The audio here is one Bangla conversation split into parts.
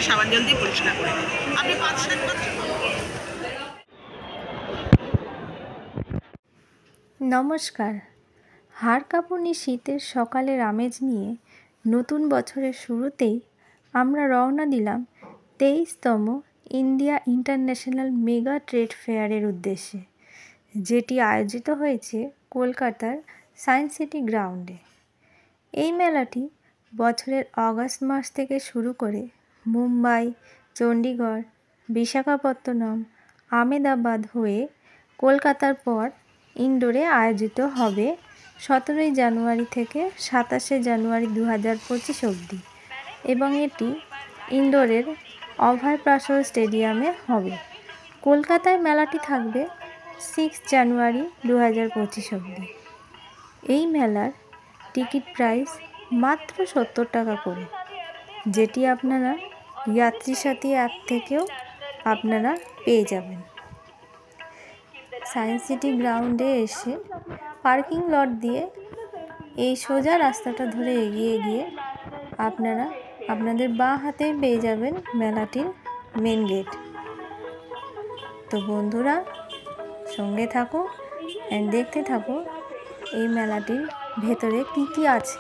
সাবান জল দিয়ে পরিষ্কার করে আপনি 5-7 বার। নমস্কার। হাড় কাঁপুনি শীতের সকালের আমেজ নিয়ে নতুন বছরের শুরুতেই আমরা রওনা দিলাম 23তম ইন্ডিয়া ইন্টারন্যাশনাল মেগা ট্রেড ফেয়ারের উদ্দেশ্যে, যেটি আয়োজিত হয়েছে কলকাতার সায়েন্স সিটি গ্রাউন্ডে। এই মেলাটি বছরের অগাস্ট মাস থেকে শুরু করে মুম্বাই, চণ্ডীগড়, বিশাখাপত্তনম, আহমেদাবাদ হয়ে কলকাতার পর ইন্ডোরে আয়োজিত হবে 17 জানুয়ারি থেকে 27 জানুয়ারি 2025 অবধি এবং এটি ইন্ডোরের অভয় প্রাসাদ স্টেডিয়ামে হবে। কলকাতায় মেলাটি থাকবে 6 জানুয়ারি 2025 অবধি। এই মেলার টিকিট প্রাইস মাত্র 70 টাকা করে, যেটি আপনারা যাত্রী সাথী অ্যাপ থেকেও আপনারা পেয়ে যাবেন। সায়েন্স সিটি গ্রাউন্ডে এসে পার্কিং লট দিয়ে এই সোজা রাস্তাটা ধরে এগিয়ে গিয়ে আপনারা আপনাদের বাঁ হাতে পেয়ে যাবেন মেলাটির মেন গেট। তো বন্ধুরা, সঙ্গে থাকো অ্যান্ড দেখতে থাকো এই মেলাটির ভেতরে কি কি আছে।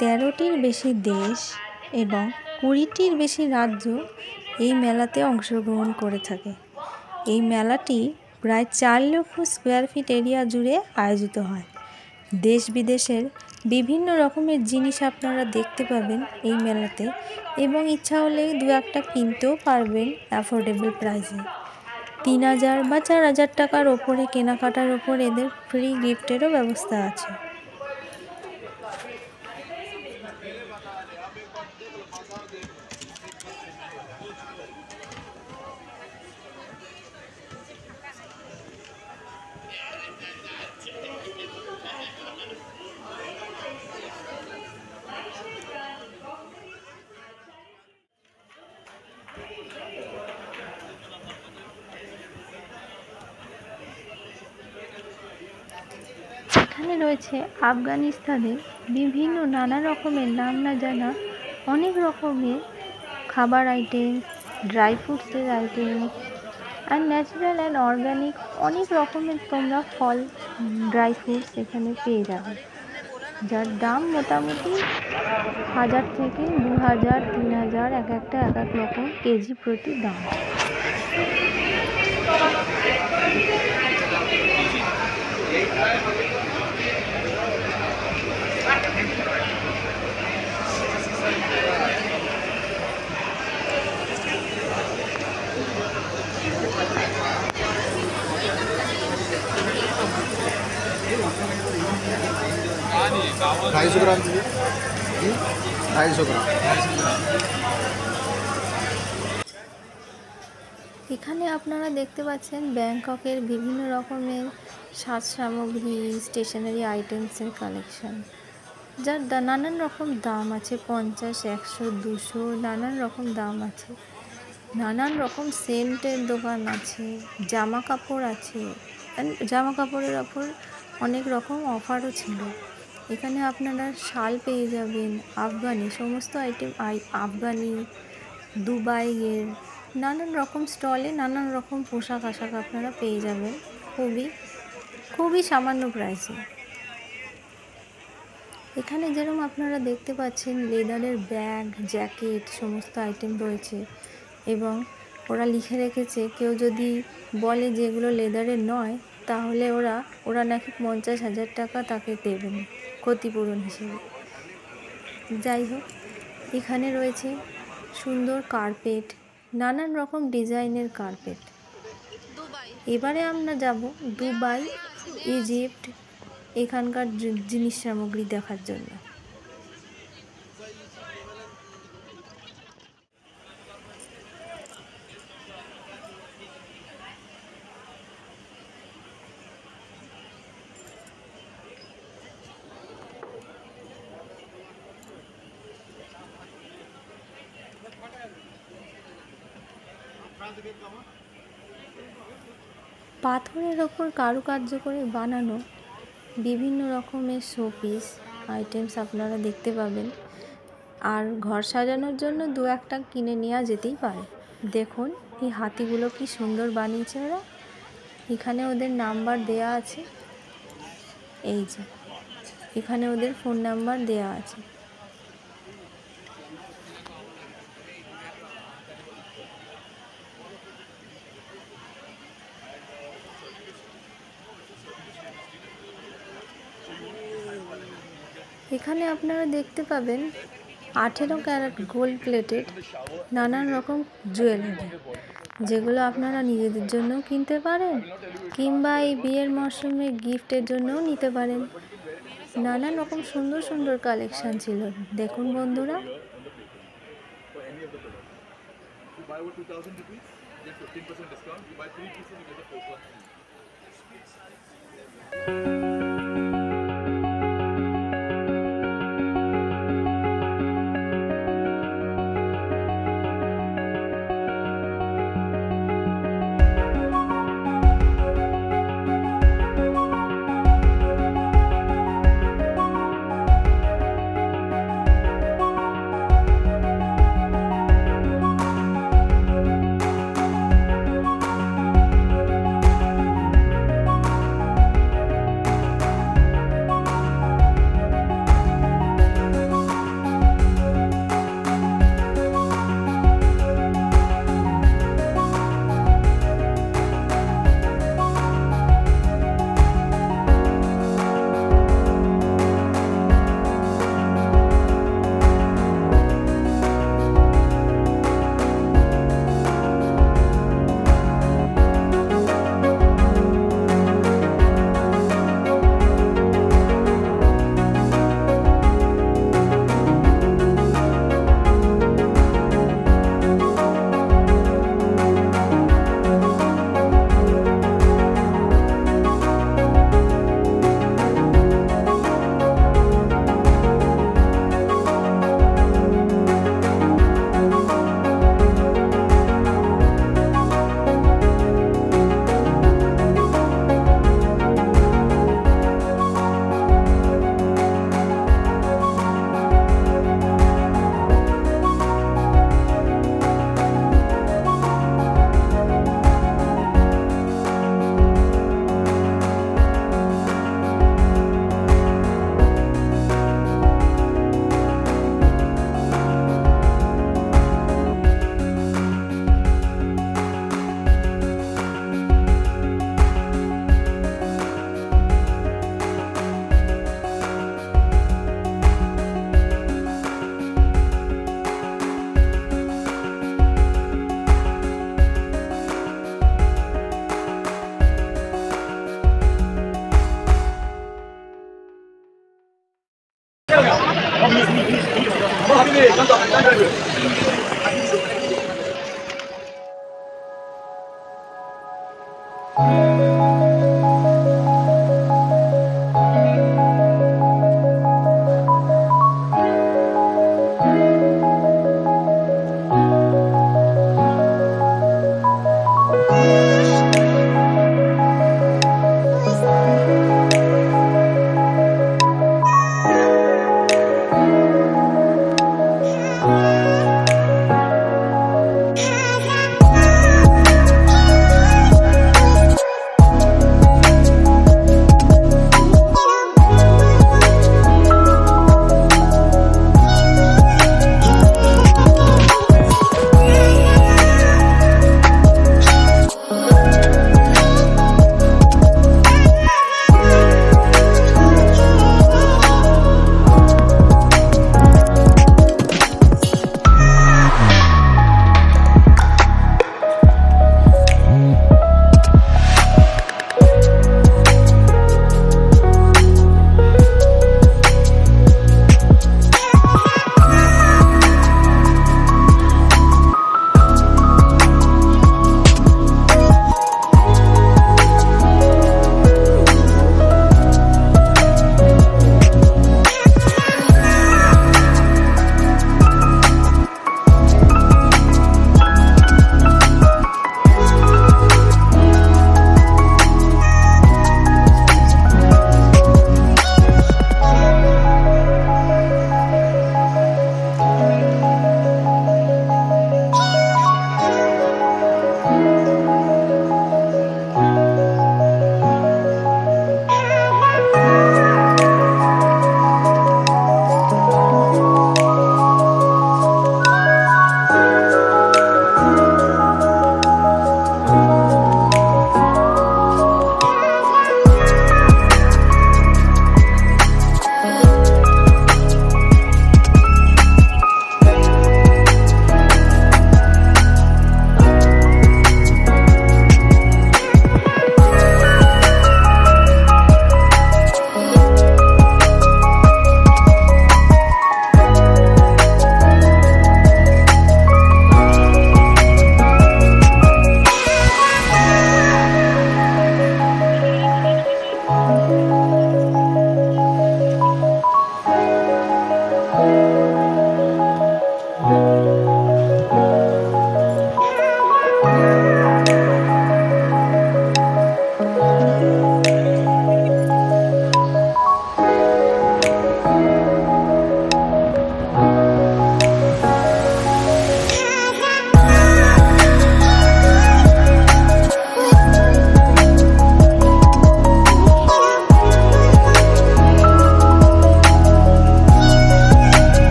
তেরোটির বেশি দেশ এবং 20টির বেশি রাজ্য এই মেলাতে অংশগ্রহণ করে থাকে। এই মেলাটি প্রায় 4 লক্ষ স্কোয়ার ফিট এরিয়া জুড়ে আয়োজিত হয়। দেশ বিদেশের বিভিন্ন রকমের জিনিস আপনারা দেখতে পাবেন এই মেলাতে এবং ইচ্ছা হলে 2-1টা কিনতেও পারবেন অ্যাফোর্ডেবল প্রাইসে। 3000 বা 4000 টাকার ওপরে কেনাকাটার ওপর এদের ফ্রি গিফটেরও ব্যবস্থা আছে। এখানে রয়েছে আফগানিস্তানের বিভিন্ন নানা রকমের নাম না জানা অনেক রকমের খাবার আইটেম, ড্রাই ফ্রুটসের আইটেম আর ন্যাচারাল অ্যান্ড অর্গ্যানিক অনেক রকমের তোমরা ফল, ড্রাই ফ্রুটস এখানে পেয়ে যাবে, যার দাম মোটামুটি 1000 থেকে 2000, 3000 এক এক রকম কেজি প্রতি দাম। এখানে আপনারা দেখতে পাচ্ছেন ব্যাংককের বিভিন্ন রকমের সাজ সামগ্রী, স্টেশনারি আইটেমসের কালেকশন, যার নানান রকম দাম আছে। 50, 100, 200 নানান রকম দাম আছে। নানান রকম সেন্টের দোকান আছে, জামা কাপড় আছে, জামা কাপড়ের ওপর অনেক রকম অফারও ছিল। এখানে আপনারা শাল পেয়ে যাবেন, আফগানি সমস্ত আইটেম, আফগানি, দুবাইয়ের নানান রকম স্টলে নানান রকম পোশাক আশাক আপনারা পেয়ে যাবেন খুবই সামান্য প্রাইসে। এখানে যেরকম আপনারা দেখতে পাচ্ছেন লেদারের ব্যাগ, জ্যাকেট সমস্ত আইটেম রয়েছে এবং ওরা লিখে রেখেছে কেউ যদি বলে যে এগুলো লেদারের নয় তাহলে ওরা নাকি 50,000 টাকা তাকে দেবেন ক্ষতিপূরণ হিসেবে। যাই হোক, এখানে রয়েছে সুন্দর কার্পেট, নানান রকম ডিজাইনের কার্পেট। এবারে আমরা যাব দুবাই, ইজিপ্ট, এখানকার জিনিস সামগ্রী দেখার জন্য। পাথরের ওপর কারুকার্য করে বানানো বিভিন্ন রকমের শোপিস আইটেমস আপনারা দেখতে পাবেন। আর ঘর সাজানোর জন্য দু একটা কিনে নেওয়া যেতেই পারে। দেখুন এই হাতিগুলো কি সুন্দর বানিয়েছে ওরা। এখানে ওদের নাম্বার দেয়া আছে, এই যে এখানে ওদের ফোন নাম্বার দেয়া আছে। এখানে আপনারা দেখতে পাবেন 18 ক্যারেট গোল্ড প্লেটেড নানান রকম জুয়েলারি, যেগুলো আপনারা নিজেদের জন্যও কিনতে পারেন কিংবা এই বিয়ের মরশুমে গিফটের জন্যও নিতে পারেন। নানান রকম সুন্দর সুন্দর কালেকশান ছিল, দেখুন বন্ধুরা।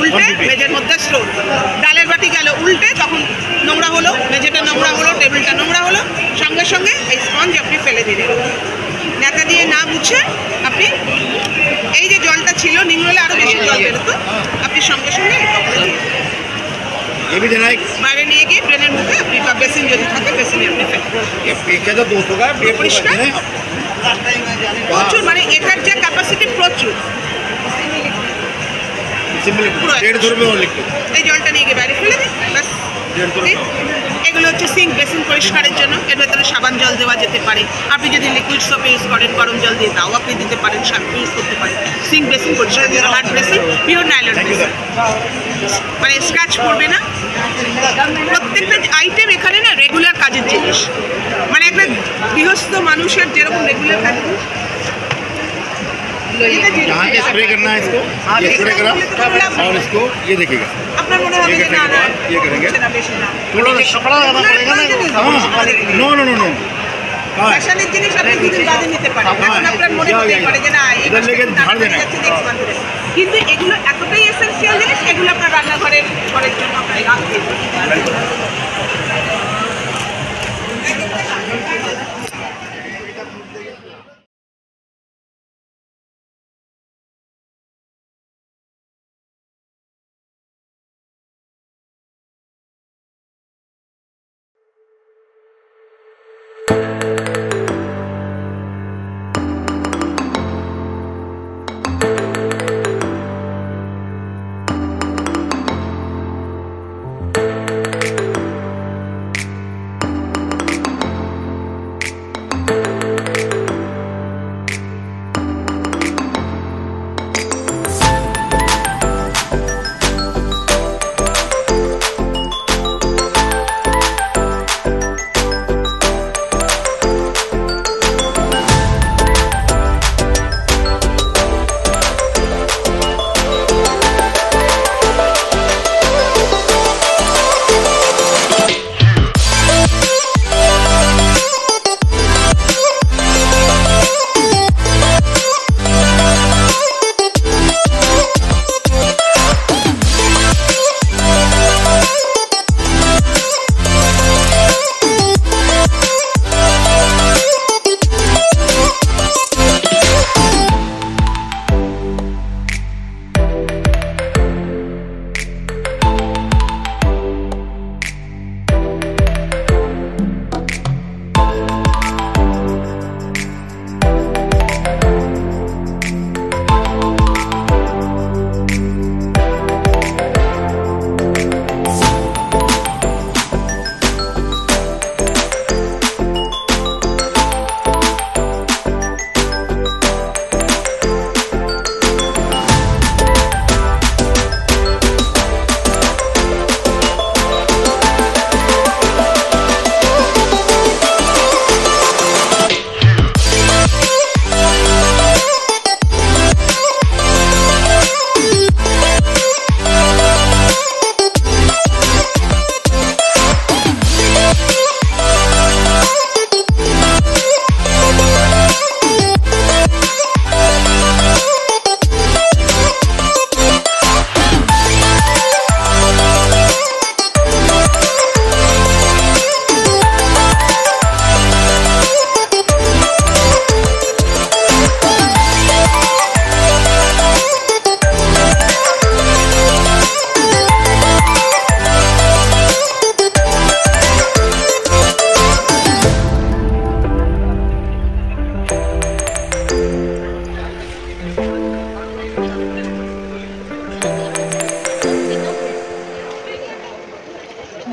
উল্টে, মেঝের মধ্যে স্টোন। ডালের বাটি গেল উল্টে, তখন নোংরা হলো, মেঝেটা নোংরা হলো, টেবিলটা নোংরা হলো, সঙ্গে সঙ্গে এই স্পঞ্জ আপনি ফেলে দিলেন। ন্যাতা দিয়ে না মুছে আপনি এই যে জলটা ছিল, নিংড়লে আরো বেশি জল বেরোতো, আপনি সঙ্গে সঙ্গে বাইরে নিয়ে গিয়ে ড্রেনের মুখে আপনি, বা বেসিন যদি থাকে বেসিনে আপনি ফেলেন। পরিষ্কার প্রচুর, মানে এটার যে ক্যাপাসিটি প্রচুর। এই জলটা নিয়ে গিয়ে বাইরে ফেলে দিন, ব্যাস। এগুলো হচ্ছে সিঙ্ক বেসিন পরিষ্কারের জন্য। এর ভেতরে সাবান জল দেওয়া যেতে পারে। আপনি যদি লিকুইড সোপ ইউজ করেন, গরম জল দিয়ে তাও আপনি দিতে পারেন, শ্যাম্পু ইউজ করতে পারেন। সিঙ্ক বেসিন পরিষ্কার, hard basin, pure nylon basin, মানে স্ক্র্যাচ পড়বে না। প্রত্যেকটা আইটেম এখানে না রেগুলার কাজের জিনিস, মানে একটা গৃহস্থ মানুষের যেরকম রেগুলার কাজের জিনিস। यहाँ पे स्प्रे करना है इसको, ये स्प्रे करा और इसको ये देखिएगा, আপনার মনে হবে যে না না ये करेंगे না बेশি ना, थोड़ा सा कपड़ा लगाना पड़ेगा ना। नो नो नो नो, রাসায়নিক জিনিস আপনি দুদিন বাদে নিতে পারেন। এখন আপনার মনে হতে পারে যে না এই इधर लेके झाड़ देना है। কিন্তু এগুলো এতটাই এসেনশিয়াল জিনিস, এগুলো আপনার রান্নাঘরের ঘরের জন্য আপনার রাখতে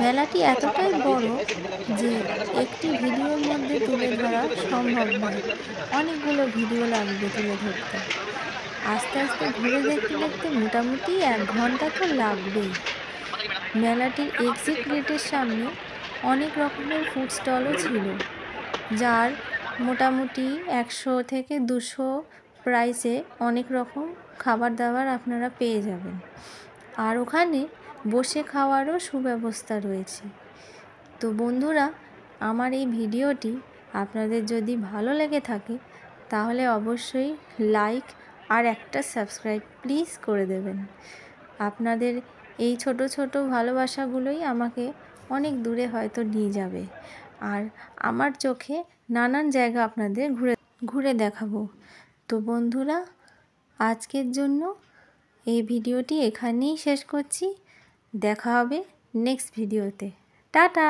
মেলাটি এতটাই বড় যে একটি ভিডিওর মধ্যে তুলে ধরা সম্ভব নয়, অনেকগুলো ভিডিও লাগবে তুলে ধরতে। আস্তে আস্তে ঘুরে দেখতে দেখতে মোটামুটি 1 ঘন্টা তো লাগবেই। মেলাটির এক্সিট গেটের সামনে অনেক রকমের ফুড স্টলও ছিল, যার মোটামুটি 100 থেকে 200 প্রাইসে অনেক রকম খাবার দাবার আপনারা পেয়ে যাবেন। আর ওখানে বসে খাওয়ারও সুব্যবস্থা রয়েছে। তো বন্ধুরা, আমার এই ভিডিওটি আপনাদের যদি ভালো লেগে থাকে তাহলে অবশ্যই লাইক আর একটা সাবস্ক্রাইব প্লিজ করে দেবেন। আপনাদের এই ছোট ছোট ভালোবাসাগুলোই আমাকে অনেক দূরে হয়তো নিয়ে যাবে, আর আমার চোখে নানান জায়গা আপনাদের ঘুরে দেখাবো। তো বন্ধুরা, আজকের জন্য এই ভিডিওটি এখানেই শেষ করছি। দেখা হবে নেক্সট ভিডিওতে। টাটা।